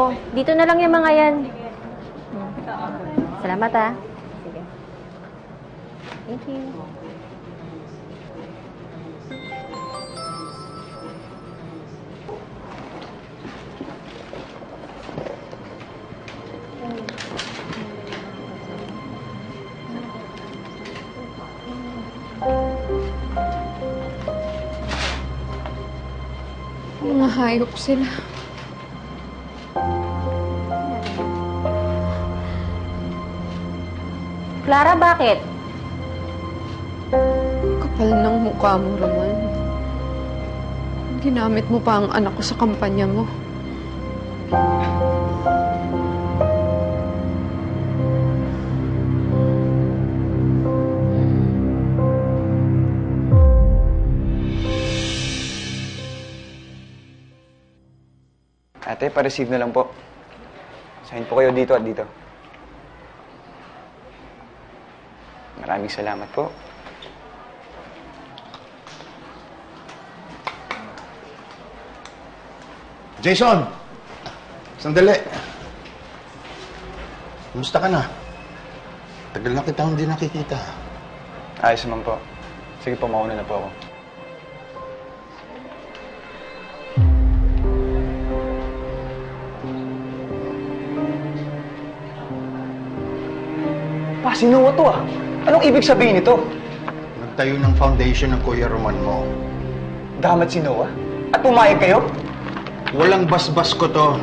ko. Dito na lang yung mga yan. Salamat, ha. Sige. Thank you. Mga hayop sila. Clara, bakit? Kapal ng mukha mo, Roman. Ginamit mo pa ang anak ko sa kampanya mo. Ate, pa-receive na lang po. Sign po kayo dito at dito. Maraming salamat po. Jason! Sandali. Kumusta ka na? Tagal na kita hindi nakikita. Ayos naman po. Sige po, mauna na po ako. Si Noah to ah. Anong ibig sabihin nito? Nagtayo ng foundation ng Kuya Roman mo. Damat si Noah? At pumayag kayo? Walang basbas ko to.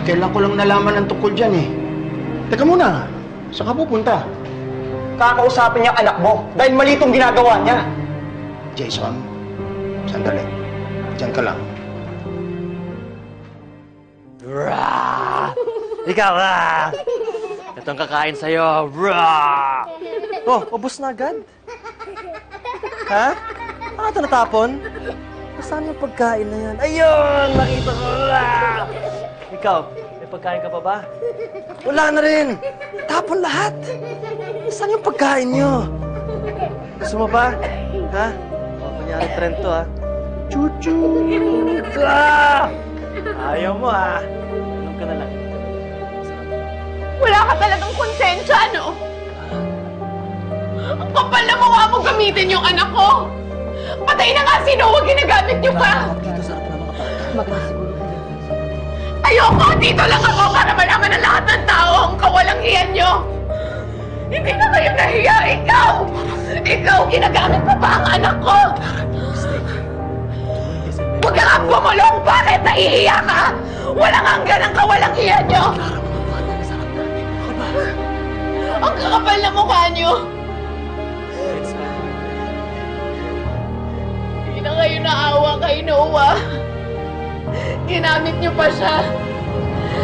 Kailan ko lang nalaman ang tungkol dyan eh. Teka muna, saan ka pupunta? Kakausapin niya anak mo dahil mali itong ginagawa niya. Jason, sandali. Diyan ka lang. Rah! Ikaw, ah! Itong kakain sa'yo. Rah! Oh, ubos na agad? Ha? Ano ito natapon? Saan yung pagkain na yan? Ayun! Nakita ko! Rah! Ikaw, may pagkain ka pa ba? Wala na rin! Tapon lahat! Saan yung pagkain nyo? Gusto mo pa? Ha? O, kunyari trend to, ha? Chuchu! Ah! Ayaw mo, ha? Alam ka na lang. Wala ka talagang konsensya, no? Ang kapal na mukha mo gamitin yung anak ko! Patay na nga si Noah, ginagamit niyo pa! Ayoko! Dito lang ako para malaman ng lahat ng tao ang kawalang hiyan niyo! Hindi na kayo nahiya! Ikaw! Ikaw! Ginagamit mo pa ang anak ko! Huwag ka nga bumulong! Bakit nahihiya ka? Walang hanggan ang kawalang hiyan niyo! Ang kakapal na mukha niyo! Hindi na kayo naawa kay Noah. Ginamit niyo pa siya.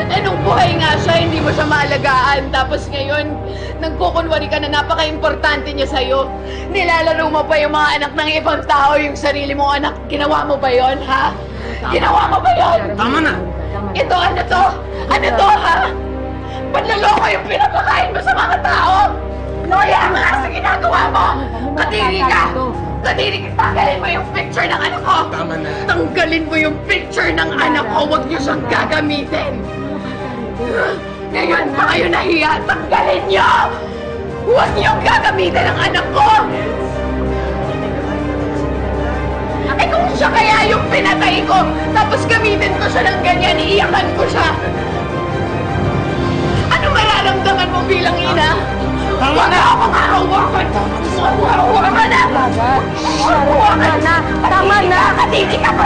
Eh, nung buhay nga siya, hindi mo siya maalagaan. Tapos ngayon, nagkukunwari ka na napaka-importante niya sa'yo. Nilalaro mo pa yung mga anak ng ibang tao, yung sarili mong anak. Ginawa mo ba yon, ha? Ginawa mo ba yon? Tama na! Ito, ano to? Ano to, ha? Panloloko yung pinapakain mo sa mga tao! Loya nga sa ginagawa mo! Kadiri ka! Kadiri ka! Tanggalin mo yung picture ng anak ko! Tama na! Tanggalin mo yung picture ng anak ko! Huwag niyo siyang gagamitin! Ngayon pa kayo nahiya! Tanggalin niyo! Huwag niyong gagamitin ang anak ko! Eh kung siya kaya yung pinatay ko, tapos gamitin ko siya ng ganyan, iiyakan ko siya! Ano mararamdaman mo bilang ina? Tama na! Akong hawakan! Hawakan na! Tama na! Tama na! Kadiri ka!